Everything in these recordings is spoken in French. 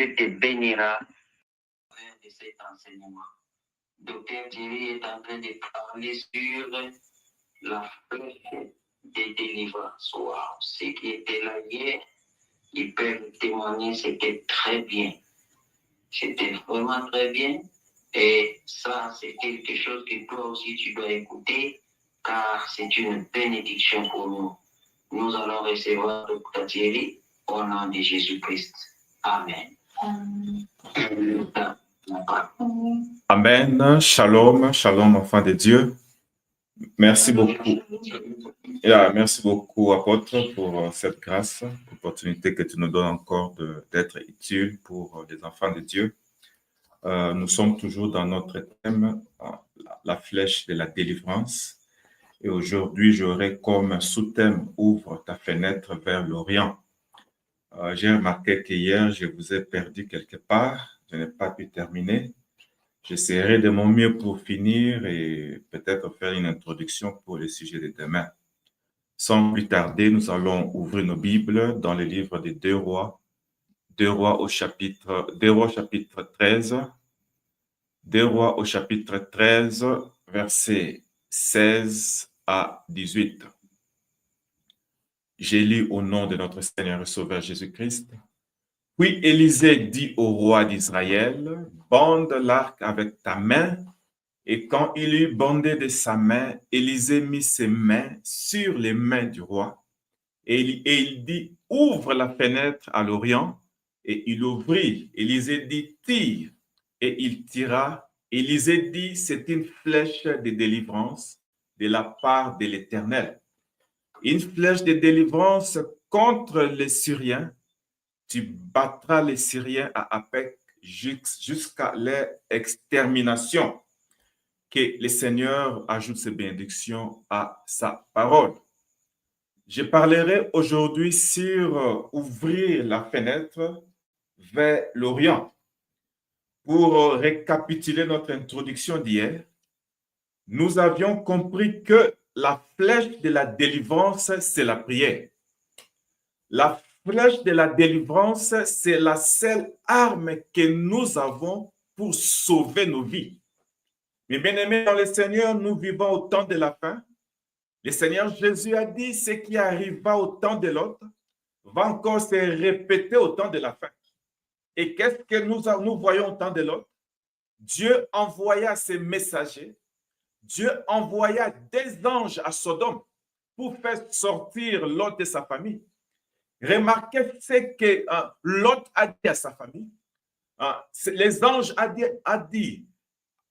Dieu te bénira de cet enseignement. Docteur Thierry est en train de parler sur la flèche de délivrance. Wow. Ceux qui étaient là hier, ils peuvent témoigner, c'était très bien. C'était vraiment très bien. Et ça, c'est quelque chose que toi aussi, tu dois écouter, car c'est une bénédiction pour nous. Nous allons recevoir Dr. Thierry au nom de Jésus-Christ. Amen. Amen. Shalom, shalom, enfants de Dieu. Merci beaucoup. Merci beaucoup, apôtre, pour cette grâce, l'opportunité que tu nous donnes encore d'être utile pour les enfants de Dieu. Nous sommes toujours dans notre thème, la flèche de la délivrance. Et aujourd'hui, j'aurai comme sous-thème « Ouvre ta fenêtre vers l'Orient ». J'ai remarqué qu'hier, je vous ai perdu quelque part. Je n'ai pas pu terminer. J'essaierai de mon mieux pour finir et peut-être faire une introduction pour le sujet de demain. Sans plus tarder, nous allons ouvrir nos Bibles dans le livre des Deux Rois. Deux Rois au chapitre 13. Deux Rois au chapitre 13, versets 16 à 18. J'ai lu au nom de notre Seigneur et Sauveur Jésus-Christ. Puis Élisée dit au roi d'Israël, « Bande l'arc avec ta main. » Et quand il eut bandé de sa main, Élisée mit ses mains sur les mains du roi. Et il dit, « Ouvre la fenêtre à l'Orient. » Et il ouvrit. Élisée dit, « Tire. » Et il tira. Élisée dit, « C'est une flèche de délivrance de la part de l'Éternel. » Une flèche de délivrance contre les Syriens. Tu battras les Syriens à Apec jusqu'à leur extermination. Que le Seigneur ajoute ses bénédictions à sa parole. Je parlerai aujourd'hui sur ouvrir la fenêtre vers l'Orient. Pour récapituler notre introduction d'hier, nous avions compris que la flèche de la délivrance, c'est la prière. La flèche de la délivrance, c'est la seule arme que nous avons pour sauver nos vies. Mais bien aimés dans le Seigneur, nous vivons au temps de la fin. Le Seigneur Jésus a dit, ce qui arrivera au temps de l'autre va encore se répéter au temps de la fin. Et qu'est-ce que nous voyons au temps de l'autre? Dieu envoya ses messagers. Dieu envoya des anges à Sodome pour faire sortir Lot de sa famille. Remarquez ce que Lot a dit à sa famille. Les anges a dit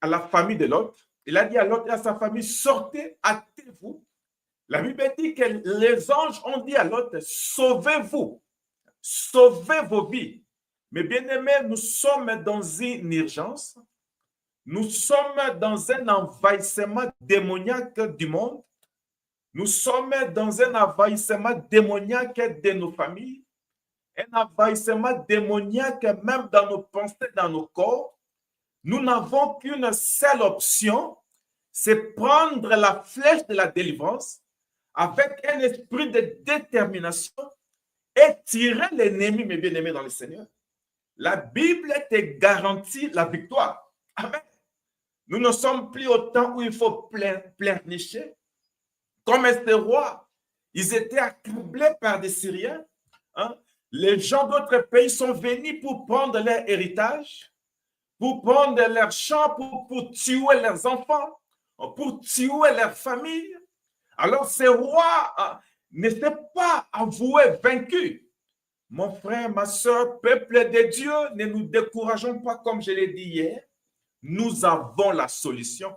à la famille de Lot, il a dit à Lot et à sa famille, sortez, hâtez-vous. La Bible dit que les anges ont dit à Lot, sauvez-vous, sauvez vos vies. Mais bien aimés, nous sommes dans une urgence. Nous sommes dans un envahissement démoniaque du monde. Nous sommes dans un envahissement démoniaque de nos familles. Un envahissement démoniaque même dans nos pensées, dans nos corps. Nous n'avons qu'une seule option, c'est prendre la flèche de la délivrance avec un esprit de détermination et tirer l'ennemi, mes bien-aimés dans le Seigneur. La Bible te garantit la victoire. Amen. Nous ne sommes plus au temps où il faut pleurnicher. Comme ces rois, ils étaient accablés par des Syriens. Les gens d'autres pays sont venus pour prendre leur héritage, pour prendre leurs champs, pour tuer leurs enfants, pour tuer leurs familles. Alors ces rois n'étaient pas avoués vaincus. Mon frère, ma soeur, peuple de Dieu, ne nous décourageons pas comme je l'ai dit hier. Nous avons la solution.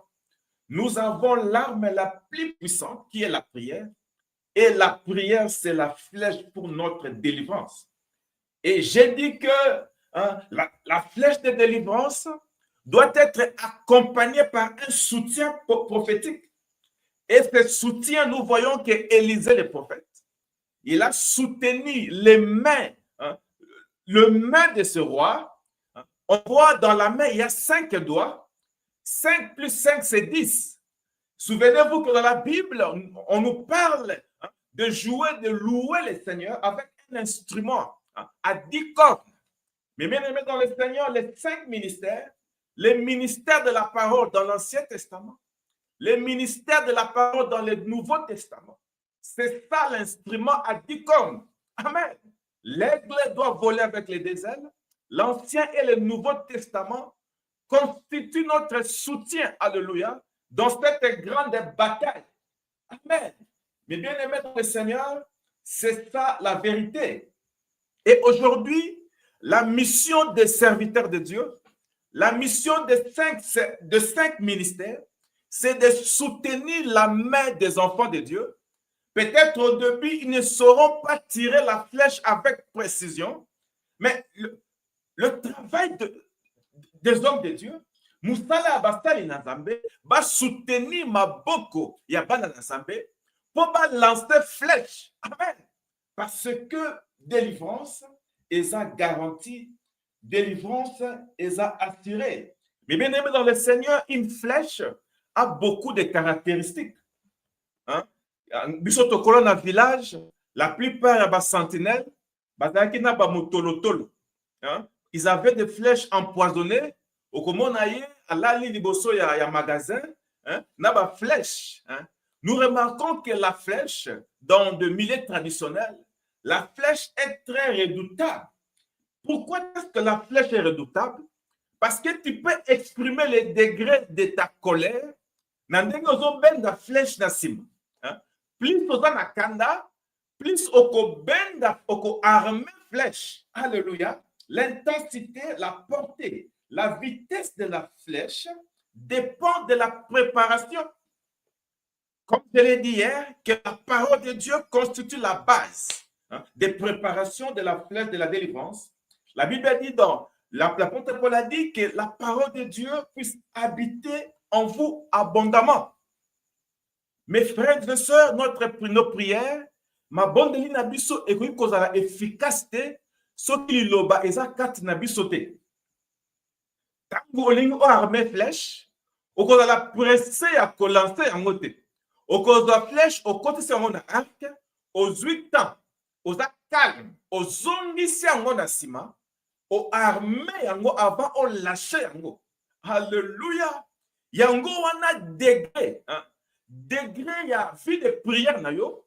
Nous avons l'arme la plus puissante qui est la prière. Et la prière, c'est la flèche pour notre délivrance. Et j'ai dit que la flèche de délivrance doit être accompagnée par un soutien prophétique. Et ce soutien, nous voyons qu'Élisée le prophète, il a soutenu les mains, le main de ce roi. On voit dans la main, il y a 5 doigts. 5 plus 5, c'est 10. Souvenez-vous que dans la Bible, on nous parle de jouer, de louer le Seigneur avec un instrument à 10 cordes. Mais bien aimé dans le Seigneur, les 5 ministères, les ministères de la parole dans l'Ancien Testament, les ministères de la parole dans le Nouveau Testament, c'est ça l'instrument à 10 cornes. Amen. L'aigle doit voler avec les 2 ailes. L'Ancien et le Nouveau Testament constituent notre soutien, alléluia, dans cette grande bataille. Amen. Mais bien aimé dans le Seigneur, c'est ça la vérité. Et aujourd'hui, la mission des serviteurs de Dieu, la mission de 5 ministères, c'est de soutenir la main des enfants de Dieu. Peut-être au début, ils ne sauront pas tirer la flèche avec précision, mais le travail des hommes de Dieu, Moussala Abastali Nazambe, va soutenir Maboko Yabana Nazambe pour lancer flèche. Amen. Parce que délivrance est à garantie, délivrance est à assurer. Mais bien aimé dans le Seigneur, une flèche a beaucoup de caractéristiques. Hein? Bisoto colonne village, la plupart des sentinelles, ils avaient des flèches empoisonnées. Au Komonaye, à l'ali liboso, il y a un magasin, n'a flèche. Nous remarquons que la flèche, dans le milieu traditionnel, la flèche est très redoutable. Pourquoi est-ce que la flèche est redoutable? Parce que tu peux exprimer les degrés de ta colère. La flèche na sim. Plus au kanda, plus au armé flèche. Alléluia. L'intensité, la portée, la vitesse de la flèche dépend de la préparation. Comme je l'ai dit hier, que la parole de Dieu constitue la base des préparations de la flèche de la délivrance. La Bible dit dans l'apôtre Paul a dit que la parole de Dieu puisse habiter en vous abondamment. Mes frères et sœurs, nos prières, ma bonne ligne abisso et que la efficacité, ce qui loba eza kat na bisote. Quand vous avez armé flèche, au cause de la presser à lancer en côté. Au cause de la flèche, au côté c'est un arc, aux 8 ans, aux calme, aux zombies c'est un ciment, aux armées avant au lâcher. Alléluia. Yango wana degré, degré il y a vie de prière na yo.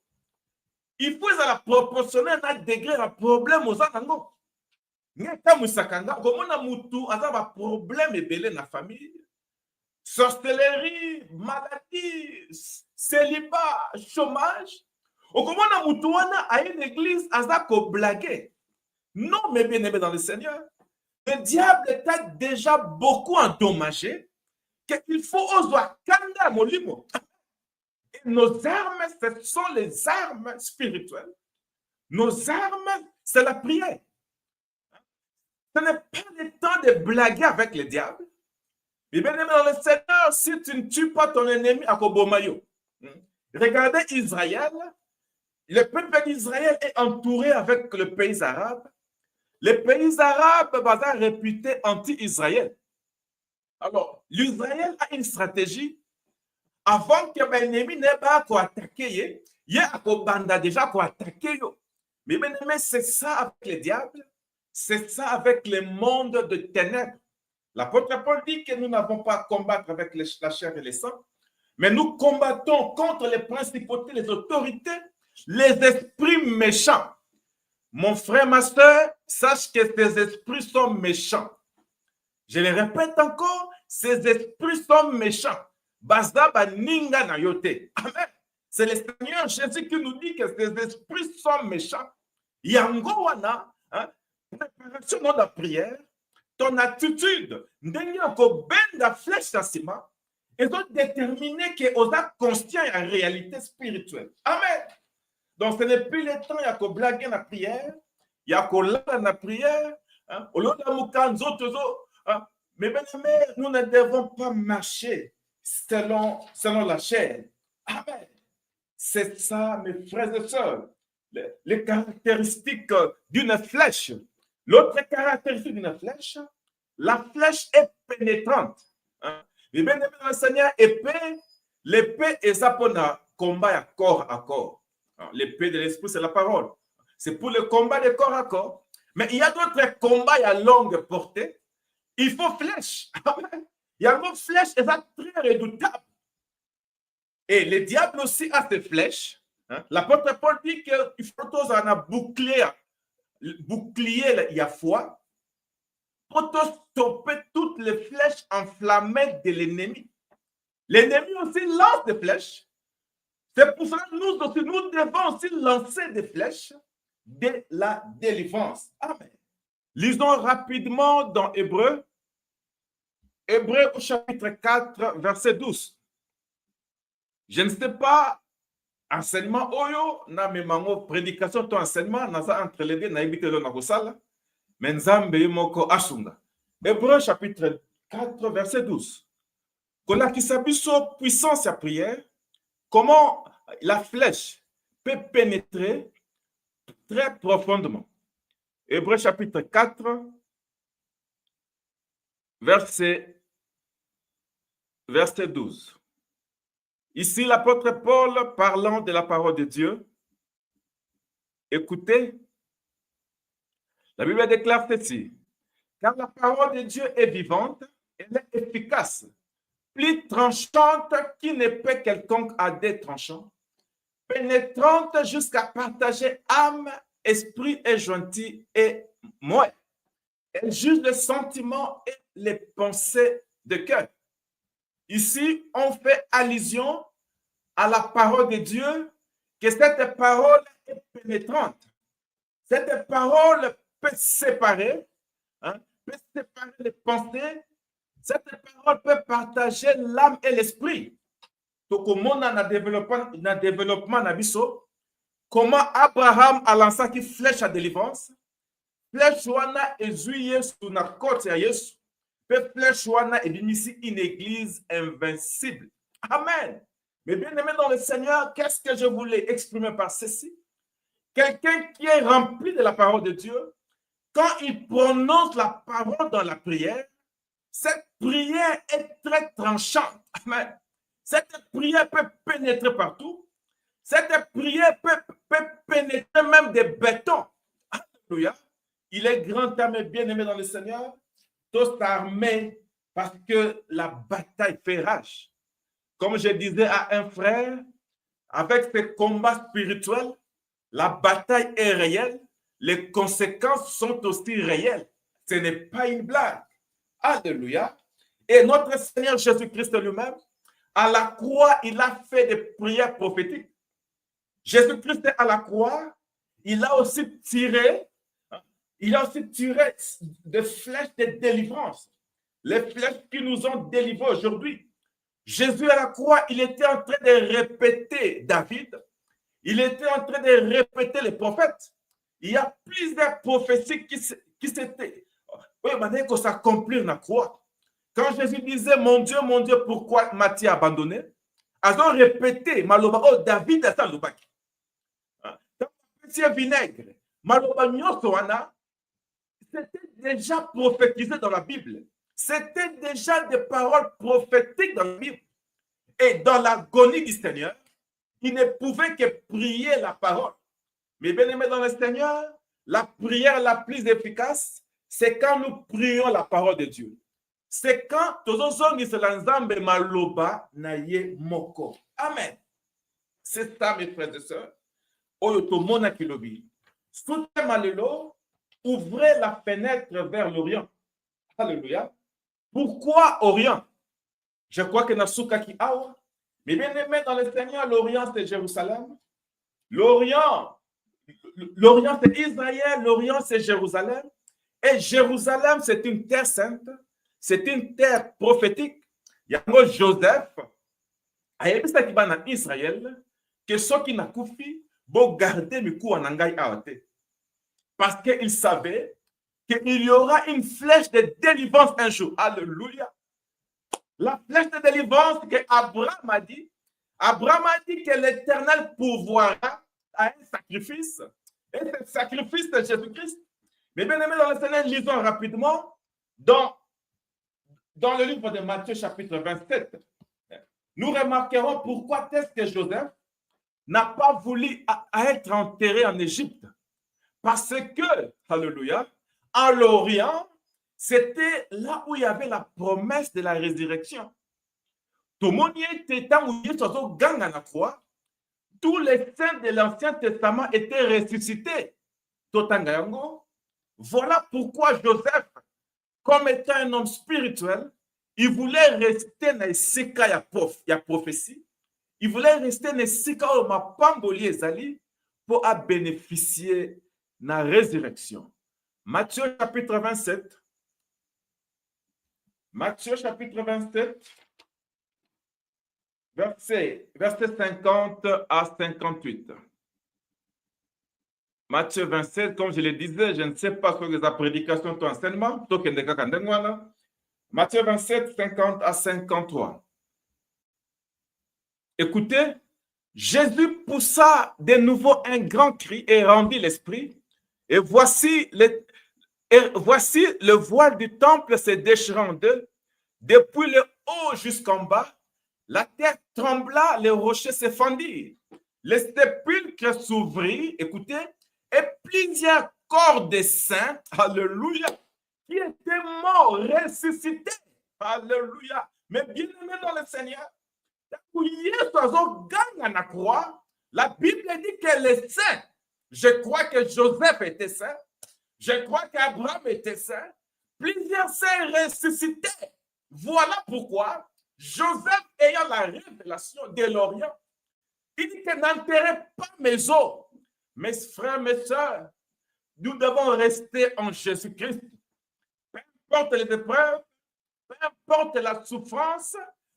Il faut la proportionner à degré un problème aux anango. Ngeka musakanga komona mutu azaba problème ebele na famille. Sorcellerie, maladie, célibat, chômage. Okomona mutu wana a une église azako blaguer. Non, mais bien aimé dans le Seigneur. Le diable t'a déjà beaucoup endommagé qu'il faut oser kanda molimo. Nos armes, ce sont les armes spirituelles. Nos armes, c'est la prière. Ce n'est pas le temps de blaguer avec le diable. Mais bien aimé dans le Seigneur, si tu ne tues pas ton ennemi à Kobomayo. Regardez Israël. Le peuple d'Israël est entouré avec le pays arabe. Les pays arabes sont réputés anti-Israël. Alors, l'Israël a une stratégie. Avant que l'ennemi n'ait pas à attaquer, il y a déjà à attaquer. Mais bien aimé, c'est ça avec le diable. C'est ça avec le monde de ténèbres. L'apôtre Paul dit que nous n'avons pas à combattre avec la chair et le sang, mais nous combattons contre les principautés, les autorités, les esprits méchants. Mon frère, ma soeur, sache que ces esprits sont méchants. Je le répète encore, ces esprits sont méchants. Amen. C'est le Seigneur Jésus qui nous dit que ces esprits sont méchants. Yangowana, préparation de la prière, ton attitude, la flèche d'Assima, ils ont déterminé que vous êtes conscient en réalité spirituelle. Amen. Donc, ce n'est plus le temps, il y a que blaguer la prière, il y a que là la prière, mais bien aimé, nous ne devons pas marcher selon la chair. Amen. C'est ça, mes frères et sœurs, les caractéristiques d'une flèche. L'autre caractéristique d'une flèche, la flèche est pénétrante. Mais bien aimé dans le Seigneur, l'épée est ça pour un combat à corps à corps. L'épée de l'esprit, c'est la parole. C'est pour le combat de corps à corps. Mais il y a d'autres combats à longue portée. Il faut flèche. Il y a une flèche, et ça très redoutable. Et le diable aussi a ses flèches. L'apôtre Paul dit qu'il faut tous en bouclier, il y a foi, pour stopper toutes les flèches enflammées de l'ennemi. L'ennemi aussi lance des flèches. C'est pour ça que nous aussi, nous devons aussi lancer des flèches de la délivrance. Amen. Lisons rapidement dans Hébreu. Hébreu au chapitre 4, verset 12. Je ne sais pas, enseignement oyo, na memango prédication to enseignement, naza entre les deux, na ebite lo na kosala, mais nzambe moko asunga. Hébreu chapitre 4, verset 12. Kolakisa biso puissance à prière, comment la flèche peut pénétrer très profondément. Hébreu chapitre 4, verset 12. Ici, l'apôtre Paul parlant de la parole de Dieu. Écoutez, la Bible déclare ceci. Car la parole de Dieu est vivante, elle est efficace, plus tranchante qu'une épée quelconque à des tranchants, pénétrante jusqu'à partager âme, esprit et gentil et moi. Elle juge les sentiments et les pensées de cœur. Ici, on fait allusion à la parole de Dieu, que cette parole est pénétrante. Cette parole peut séparer, peut séparer les pensées. Cette parole peut partager l'âme et l'esprit. Donc, au monde, dans le développement, comment Abraham a lancé qui flèche à délivrance, flèche wana ezui sur na côte ya Yesu, peut flèche wana et ici une église invincible. Amen. Mais bien aimé dans le Seigneur, qu'est-ce que je voulais exprimer par ceci? Quelqu'un qui est rempli de la parole de Dieu, quand il prononce la parole dans la prière, cette prière est très tranchante. Amen. Cette prière peut pénétrer partout. Cette prière peut pénétrer même des bétons. Alléluia. Il est grand âme bien aimé dans le Seigneur, tous armés parce que la bataille fait rage. Comme je disais à un frère, avec ces combats spirituels, la bataille est réelle, les conséquences sont aussi réelles. Ce n'est pas une blague. Alléluia. Et notre Seigneur Jésus-Christ lui-même, à la croix, il a fait des prières prophétiques. Jésus-Christ à la croix, il a aussi tiré des flèches de délivrance. Les flèches qui nous ont délivrés aujourd'hui. Jésus à la croix, il était en train de répéter David. Il était en train de répéter les prophètes. Il y a plusieurs prophéties qui s'étaient s'accomplir dans la croix. Quand Jésus disait, mon Dieu, pourquoi m'as-tu abandonné? Ils ont répété, Maloba, oh David a ça l'obaki. Dans le petit vinaigre, Maloba Nyosoana, c'était déjà prophétisé dans la Bible. C'était déjà des paroles prophétiques dans la Bible. Et dans l'agonie du Seigneur, il ne pouvait que prier la parole. Mais bien aimé dans le Seigneur, la prière la plus efficace, c'est quand nous prions la parole de Dieu. C'est quand maloba naye moko. Amen. C'est ça, mes frères et sœurs. Oyotomona kilobi. Soutien malelo, ouvrez la fenêtre vers l'Orient. Alléluia. Pourquoi Orient? Je crois que Nasuka qui awa. Mais bien aimé dans le Seigneur, l'Orient c'est Jérusalem. L'Orient c'est Israël, l'Orient c'est Jérusalem. Et Jérusalem c'est une terre sainte, c'est une terre prophétique. Il y a Joseph, en Israël, que ceux qui n'ont pas fait, vont garder le coup en angai aote. Parce qu'il savait qu'il y aura une flèche de délivrance un jour. Alléluia. La flèche de délivrance que Abraham a dit que l'Éternel pourvoira à un sacrifice. Et ce sacrifice de Jésus-Christ. Mais bien aimé dans le Seigneur, lisons rapidement dans le livre de Matthieu chapitre 27. Nous remarquerons pourquoi est-ce que Joseph n'a pas voulu être enterré en Égypte. Parce que, alléluia, à l'Orient, c'était là où il y avait la promesse de la résurrection. Tout le monde était temps où il croix. Tous les saints de l'Ancien Testament étaient ressuscités. Voilà pourquoi Joseph, comme étant un homme spirituel, il voulait rester dans la prophétie. Il voulait rester dans le pamboli ezali pour bénéficier de la résurrection. Matthieu chapitre 27. Matthieu chapitre 27, verset 50 à 58. Matthieu 27, comme je le disais, je ne sais pas sur les prédications de ton enseignement. Matthieu 27, 50 à 53. Écoutez, Jésus poussa de nouveau un grand cri et rendit l'esprit. Et voici le voile du temple se déchirant d'eux, depuis le haut jusqu'en bas. La terre trembla, les rochers se fendirent. Le sépulcre s'ouvrit, écoutez, et plusieurs corps de saints, alléluia, qui étaient morts, ressuscités, alléluia. Mais bien aimé dans le Seigneur, la Bible dit que les saints, je crois que Joseph était saint, je crois qu'Abraham était saint, plusieurs saints ressuscités. Voilà pourquoi Joseph, ayant la révélation de l'Orient, il dit que n'enterrez pas mes os. Mes frères, mes soeurs, nous devons rester en Jésus-Christ. Peu importe les épreuves, peu importe la souffrance,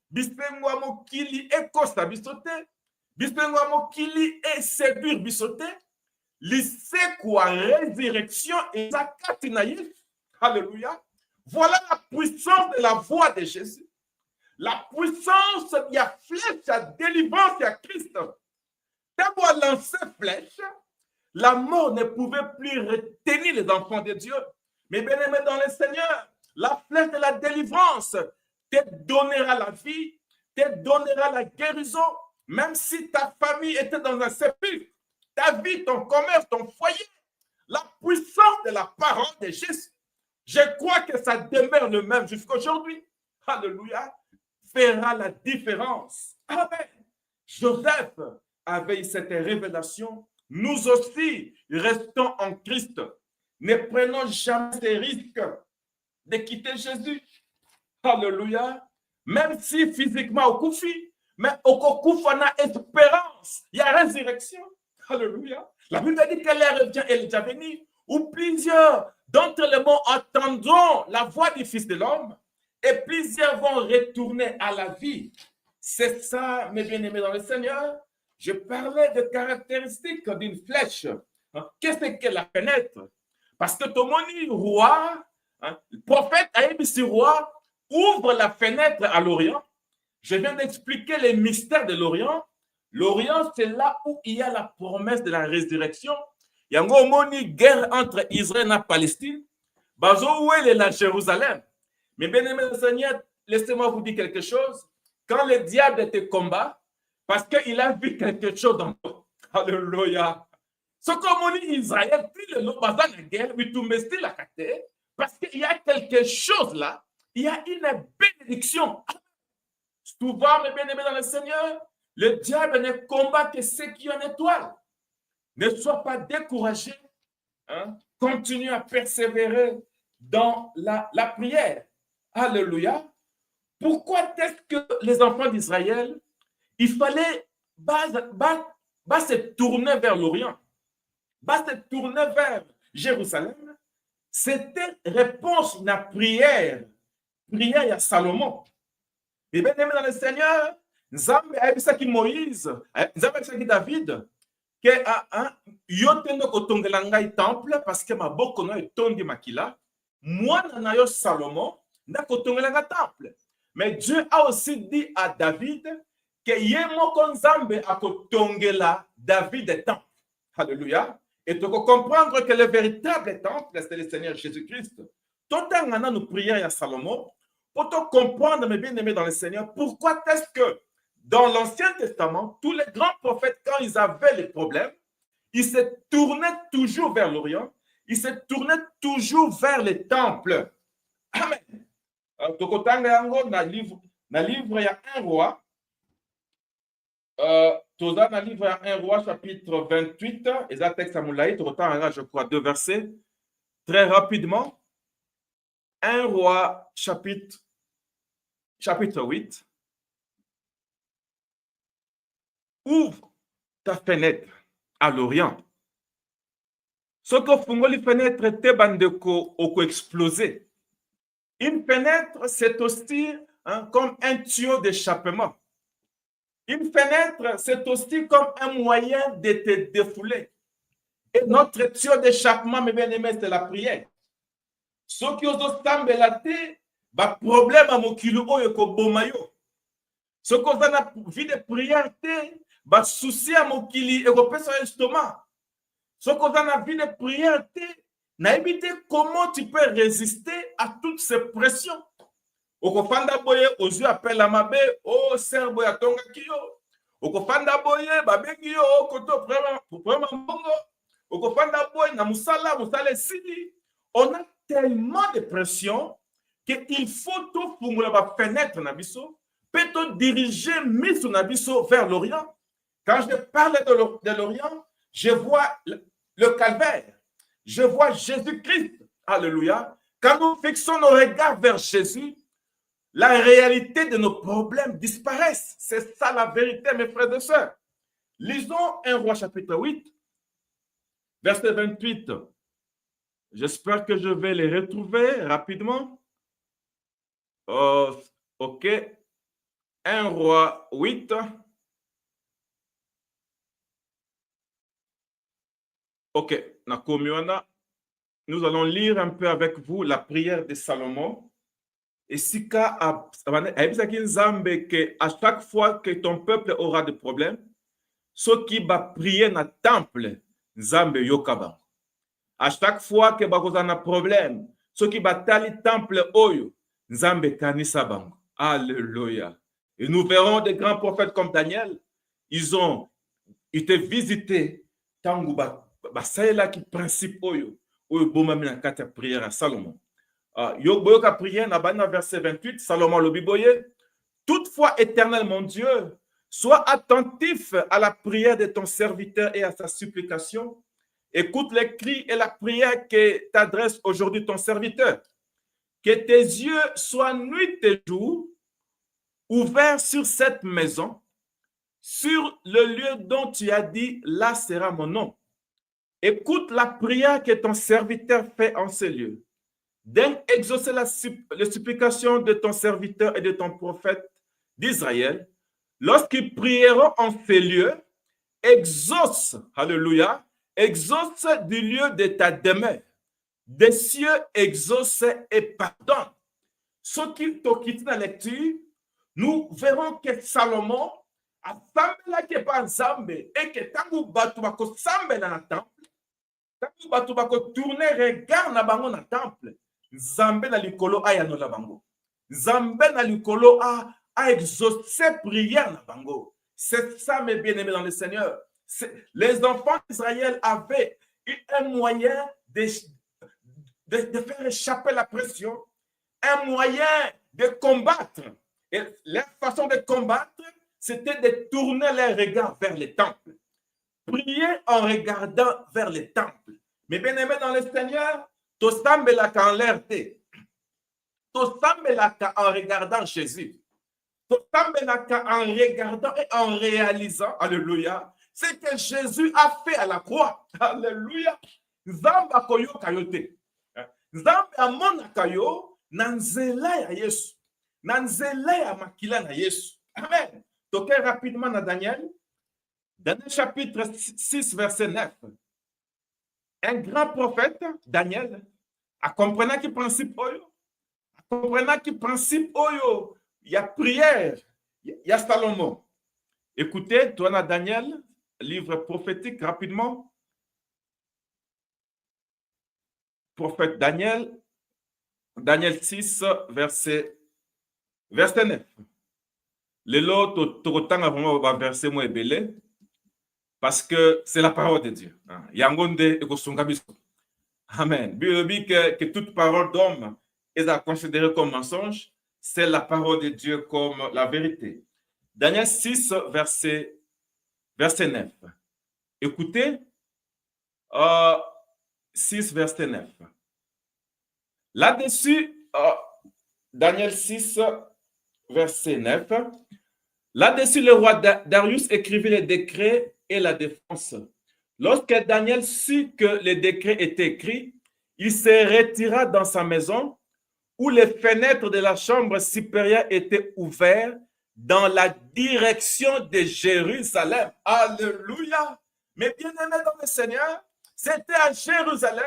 bisengwa mokili ekosa bisote, bisengwa mokili et séduire bisote, lisekwa résurrection et zakati na Yesu. Alléluia. Voilà la puissance de la voix de Jésus. La puissance de la flèche, la délivrance de Christ. D'avoir lancé flèche, la mort ne pouvait plus retenir les enfants de Dieu. Mais bien aimé dans le Seigneur, la flèche de la délivrance te donnera la vie, te donnera la guérison, même si ta famille était dans un sépulcre, ta vie, ton commerce, ton foyer, la puissance de la parole de Jésus, je crois que ça demeure le même jusqu'aujourd'hui. Alléluia. Fera la différence. Amen. Joseph avait cette révélation. Nous aussi, restons en Christ. Ne prenons jamais ces risques de quitter Jésus. Alléluia. Même si physiquement au koufi, mais au koufa na espérance. Il y a résurrection. Alléluia. La Bible dit qu'elle revient, elle est déjà venue. Ou plusieurs d'entre les morts entendront la voix du Fils de l'homme et plusieurs vont retourner à la vie. C'est ça, mes bien-aimés dans le Seigneur. Je parlais de caractéristiques d'une flèche. Qu'est-ce que la fenêtre? Parce que Tomoni, roi, le prophète Aïbisi roi, ouvre la fenêtre à l'Orient. Je viens d'expliquer les mystères de l'Orient. L'Orient, c'est là où il y a la promesse de la résurrection. Il y a une guerre entre Israël et la Palestine. Bazo, où est la Jérusalem? Mais bien aimé Seigneur, laissez-moi vous dire quelque chose. Quand le diable était combat, parce qu'il a vu quelque chose dans nous. Alléluia. Ce qu'on dit Israël, puis le lot bazar la guerre, mais tout mesté la carte, parce qu'il y a quelque chose là, il y a une bénédiction. Souvent, mes bien-aimés dans le Seigneur, le diable ne combat que ceux qui ont une étoile. Ne sois pas découragé. Hein? Continue à persévérer dans la prière. Alléluia. Pourquoi est-ce que les enfants d'Israël, il fallait se tourner vers l'Orient, se tourner vers Jérusalem? C'était réponse à la prière à Salomon. Et bien aimé dans le Seigneur, Nzambe a dit ça qui Moïse, Nzambe a dit ça qui David, que yotendo kotongela ngai temple parce que maboko no etondi makila, mwana na yo Salomon na kotongela ngai temple. Mais Dieu a aussi dit à David que yemoko Nzambe a kotongela David temple. Alléluia. Et tu peux comprendre que le véritable temple, c'est le Seigneur Jésus-Christ. Tout en nous prions à Salomon, pour te comprendre, mes bien-aimés dans le Seigneur, pourquoi est-ce que dans l'Ancien Testament, tous les grands prophètes, quand ils avaient les problèmes, il se tournait toujours vers l'Orient, il se tournait toujours vers les temples. Amen. Tokotanga yango na livre ya 1 roi, toza na livre ya 1 roi chapitre 28, et ça texte à Moulaï, tokotanga je crois 2 versets, très rapidement. 1 roi chapitre 8. Ouvre ta fenêtre à l'Orient. Ce que fungoli fenêtre te bandeko oko exploser. Une fenêtre, c'est aussi comme un tuyau d'échappement. Une fenêtre, c'est aussi comme un moyen de te défouler. Et notre tuyau d'échappement, mes bien-aimés, c'est la prière. Ce qui osent sambelate, ba problème à mokilo oyo ko bomayo. Ce qu'on a vie de prière, ba souci à mokili et ko pesa estomac. Ce qu'on a vie de prière, na éviter comment tu peux résister à toutes ces pressions. Okofanda boye ozu appelle amabe o serbo ya tonga kiyo. Okofanda boye babengi yo koto vraiment mbongo. Okofanda boye na musala sidi. On a tellement de pression qu'il faut tout pour la fenêtre na biso, peut diriger miso na biso vers l'Orient. Quand je parle de l'Orient, je vois le calvaire. Je vois Jésus-Christ. Alléluia. Quand nous fixons nos regards vers Jésus, la réalité de nos problèmes disparaissent. C'est ça la vérité, mes frères et sœurs. Lisons 1 roi chapitre 8, verset 28. J'espère que je vais les retrouver rapidement. Ok. 1 roi 8. Ok. Nous allons lire un peu avec vous la prière de Salomon. Et si à chaque fois que ton peuple aura des problèmes, ceux qui va prier dans le temple, Nzambe yokaba. À chaque fois que bakoza na problème, ceux qui battent le temple oyo, Nzambe kanisa bango. Alléluia. Et nous verrons des grands prophètes comme Daniel, ils été visités tangu ba qui principe oyo bomami na kata prière à Salomon. Yoboyoka prière na bana verset 28, Salomon le biboye. Toutefois, éternel mon Dieu, sois attentif à la prière de ton serviteur et à sa supplication. Écoute les cris et la prière que t'adresse aujourd'hui ton serviteur. Que tes yeux soient nuit et jour ouverts sur cette maison, sur le lieu dont tu as dit, là sera mon nom. Écoute la prière que ton serviteur fait en ce lieu. D'exaucer les supplications de ton serviteur et de ton prophète d'Israël. Lorsqu'ils prieront en ces lieux, exauce, alléluia, exauce du lieu de ta demeure. Des cieux exauce et pardonne. Ce qui t'ont quitté dans la lecture, nous verrons que Salomon a sambe qui pas Nzambe et que tangu batu bako sambe dans le temple, tangu batu bako tourner regard na bango na temple, Nzambe na likolo aya no la bango. Nzambe na likolo a exaucé prière na bango. C'est ça mes bien-aimés dans le Seigneur. Les enfants d'Israël avaient un moyen de faire échapper la pression, un moyen de combattre. Et leur façon de combattre, c'était de tourner les regards vers les temples. Prier en regardant vers les temples. Mais bien aimés dans le Seigneur, to sambelaka en l'air té. To sambelaka en regardant Jésus. To sambelaka en regardant et en réalisant, alléluia, ce que Jésus a fait à la croix. Alléluia. Nzamba koyo kayote. Nzamba amona kayo na nzela ya Yesu. Na nzela ya makila na Yesu. Amen. Toquez rapidement dans Daniel. Daniel chapitre 6, verset 9. Un grand prophète, Daniel, a compris qui principe oyo. A compris qui principe oyo. Il y a prière. Il y a Salomon. Écoutez, toi, dans Daniel, livre prophétique, rapidement. Prophète Daniel, Daniel 6, verset 9. Le lot, tu as vraiment verset moins belé. parce que c'est la parole de Dieu. Yangonde ekosungabiso. Amen. Que toute parole d'homme est à considérer comme mensonge, c'est la parole de Dieu comme la vérité. Daniel 6, verset 9. Écoutez, 6, verset 9. Là-dessus, Daniel 6, verset 9. Là-dessus, le roi Darius écrivit les décrets et la défense. Lorsque Daniel sut que les décrets étaient écrits, il se retira dans sa maison où les fenêtres de la chambre supérieure étaient ouvertes dans la direction de Jérusalem. Alléluia! Mais bien aimé dans le Seigneur, c'était à Jérusalem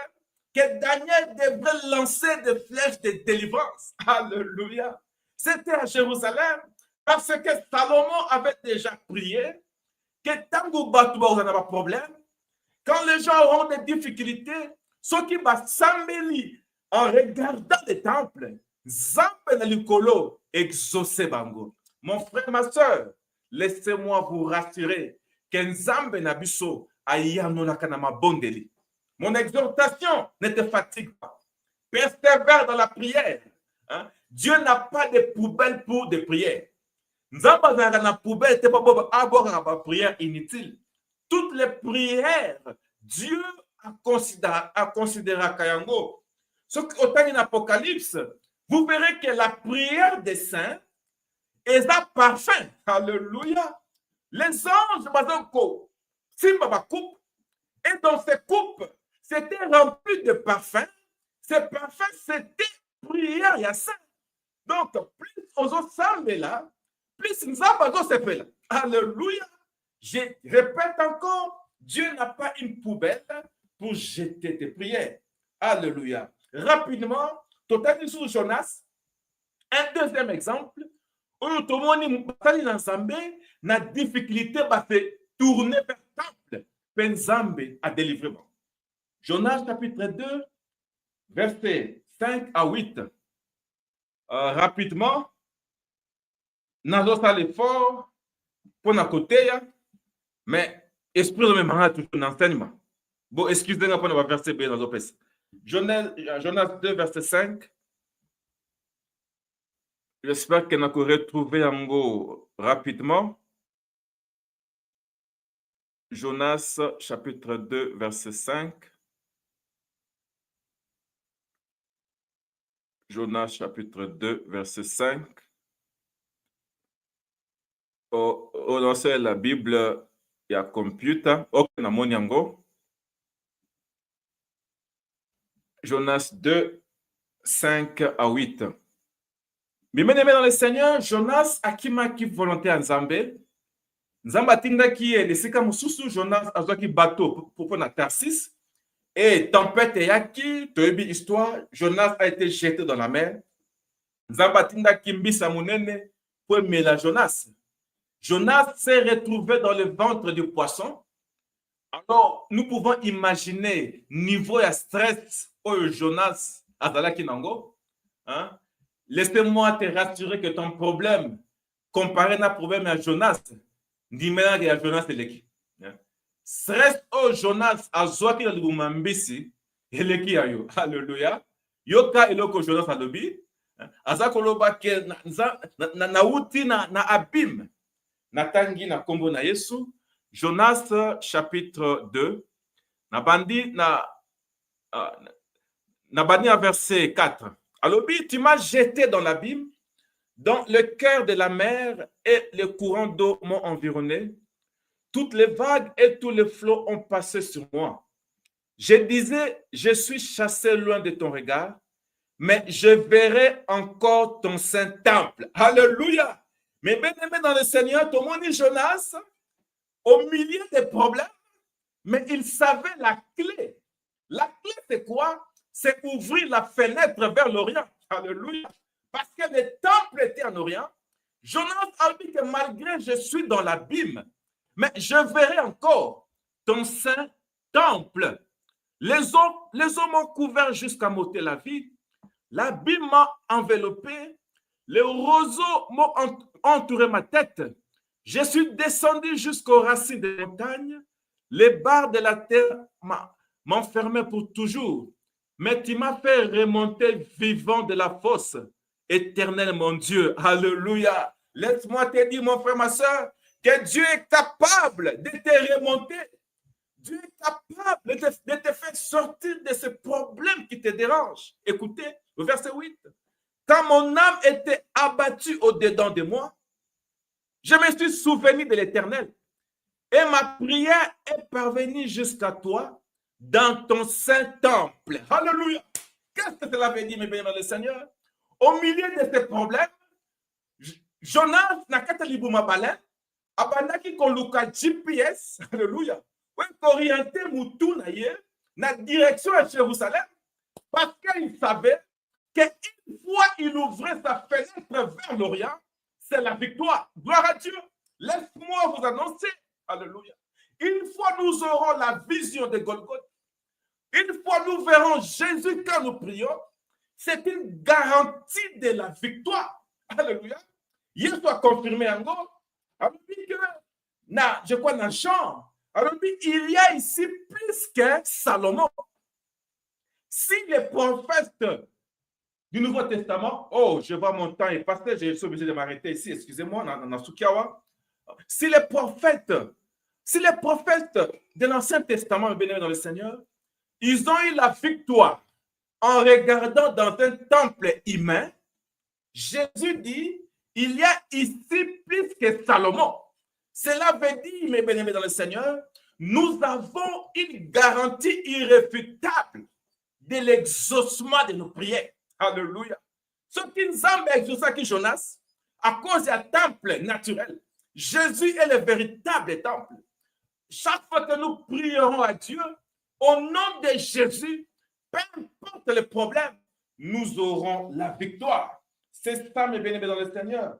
que Daniel devrait lancer des flèches de délivrance. Alléluia! C'était à Jérusalem parce que Salomon avait déjà prié que tant que vous n'avez pas de problème, quand les gens auront des difficultés, ceux qui vont s'embellir en regardant le temple, Zambe na likolo exaucé bango. Mon frère, ma soeur, laissez-moi vous rassurer que Nzambe na biso ayanolaka na mabondeli. Mon exhortation ne te fatigue pas. Persévère dans la prière. Hein? Dieu n'a pas de poubelle pour des prières. Nzambe na poubelle te pas avoir une prière inutile. Toutes les prières, Dieu a considéré à Kayango. Ce qu'au temps d'Apocalypse, vous verrez que la prière des saints est un parfum. Alléluia. Les anges, Simba coupe, et dans ces coupes, c'était rempli de parfums. Ces parfums, c'était prière, il y a ça. Donc, plus on s'en là, plus nous avons se fait là. Alléluia. Je répète encore, Dieu n'a pas une poubelle pour jeter tes prières. Alléluia. Rapidement, total sur Jonas. Un deuxième exemple, où tout le monde est ensemble, la difficulté va se tourner vers le temple. Penzambe à délivrement. Jonas chapitre 2, versets 5 à 8. Rapidement, nous avons l'effort pour notre côté, mais esprit de mémoire toujours un enseignement. Bon, excusez-moi pour le verset B dans le Jonas 2, verset 5. J'espère que nous avons retrouvé en go rapidement. Jonas chapitre 2, verset 5. Jonas chapitre 2, verset 5. Au lancer la Bible, il y a computer. Ok, na moniango. Jonas 2, 5 à 8. Mais bien aimé dans le Seigneur, Jonas a qui volonté en Zambé. Nzamba tinda qui est lesika mususu Jonas azwa ki bateau pour na Tarsis et tempête yaki toyebi histoire Jonas a été jeté dans la mer. Nzamba tinda ki mbisa munene pour mêler Jonas. Jonas s'est retrouvé dans le ventre du poisson. Alors nous pouvons imaginer niveau de stress au Jonas azalaki nango. Hein? Laissez-moi te rassurer que ton problème comparé à un problème à Jonas. Ndimena ya Jonas eleki. Stress au Jonas azwaki na libumambisi eleki ayo. Alléluia. Yoka eloko Jonas alobi. Azakoloba ke na uti na abîme. Natangi na kombo na Yesu. Jonas chapitre 2. Nabandi à verset 4. Alobi, tu m'as jeté dans l'abîme. Dans le cœur de la mer et les courants d'eau m'ont environné. Toutes les vagues et tous les flots ont passé sur moi. Je disais, je suis chassé loin de ton regard, mais je verrai encore ton saint temple. Alléluia. Mais bien aimé dans le Seigneur, tout le monde dit Jonas, au milieu des problèmes, mais il savait la clé. La clé, c'est quoi? C'est ouvrir la fenêtre vers l'Orient. Alléluia. Parce que le temple était en Orient, Jonas a dit que malgré je suis dans l'abîme, mais je verrai encore ton saint temple. Les eaux m'ont couvert jusqu'à m'ôter la vie. L'abîme m'a enveloppé. Les roseaux m'ont entouré ma tête. Je suis descendu jusqu'aux racines des montagnes. Les barres de la terre m'enfermaient pour toujours. Mais tu m'as fait remonter vivant de la fosse. Éternel mon Dieu. Alléluia. Laisse-moi te dire, mon frère, ma soeur, que Dieu est capable de te remonter. Dieu est capable de te faire sortir de ce problème qui te dérange. Écoutez, le verset 8. Quand mon âme était abattue au-dedans de moi, je me suis souvenu de l'Éternel. Et ma prière est parvenue jusqu'à toi dans ton saint temple. Alléluia. Qu'est-ce que cela veut dire, mes bénémoines le Seigneur? Au milieu de ces problèmes, Jonas n'a qu'à te libérer balai, abandaki koluka GPS, alléluia, pour orienter Moutou na direction à Jérusalem, parce qu'il savait qu'une fois il ouvrait sa fenêtre vers l'Orient, c'est la victoire. Gloire à Dieu. Laisse-moi vous annoncer, alléluia. Une fois nous aurons la vision de Golgotha, une fois nous verrons Jésus quand nous prions, c'est une garantie de la victoire. Alléluia. Il soit confirmé encore. Alors, je crois dans Jean, alors il y a ici plus que Salomon. Si les prophètes du Nouveau Testament, oh, je vois mon temps est passé, je suis obligé de m'arrêter ici, excusez-moi, dans Sukiawa. Si les prophètes de l'Ancien Testament, béni dans le Seigneur, ils ont eu la victoire en regardant dans un temple humain, Jésus dit, il y a ici plus que Salomon. Cela veut dire, mes bien-aimés dans le Seigneur, nous avons une garantie irréfutable de l'exaucement de nos prières. Alléluia. Ce qui nous a exaucé Jonas, à cause d'un temple naturel, Jésus est le véritable temple. Chaque fois que nous prierons à Dieu, au nom de Jésus, peu importe le problème, nous aurons la victoire. C'est ça, mes bien-aimés dans le Seigneur.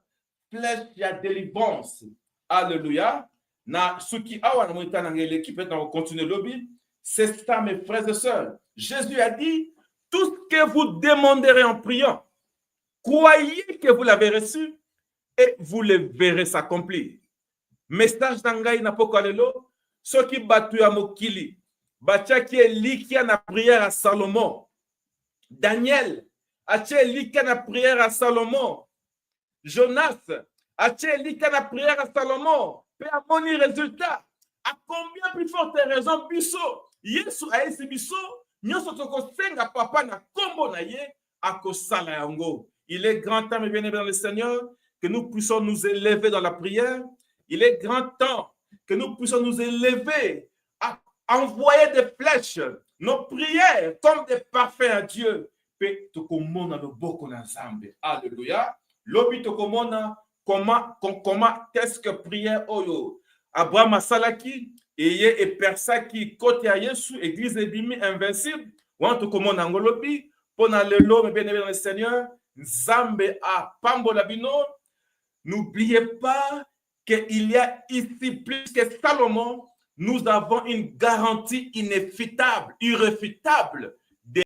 Flèche, il y a délivrance. Alléluia. Na suki awa na monita na l'équipe on continue lobby. C'est ça, mes frères et sœurs. Jésus a dit, tout ce que vous demanderez en priant, croyez que vous l'avez reçu et vous le verrez s'accomplir. Message d'Angaï n'a pas kalelo, ceux qui battu à Mokili, Bachaki est liquide na prière à Salomon. Daniel, a-t-il liquide na prière à Salomon. Jonas, a-t-il liquide na prière à Salomon. Peut avoir un résultat. À combien plus forte raison, Bisso, Yesu a esi Bisso, nyoso toko senga papa na kombo na ye, ako sala yango. Il est grand temps, mes bien-aimés dans le Seigneur, que nous puissions nous élever dans la prière. Il est grand temps que nous puissions nous élever à envoyer des flèches, nos prières comme des parfums à Dieu. Alléluia. Lobi tokomona comment qu'est-ce que prière oyo. Abraham Salaki et Persaki côté à Yesu église ebimi invincible. Wan tokomona ngolobi pona lelo me bien-aimé dans le Seigneur. Nzambe a pambola bino. N'oubliez pas qu'il y a ici plus que Salomon, nous avons une garantie inéfutable, irréfutable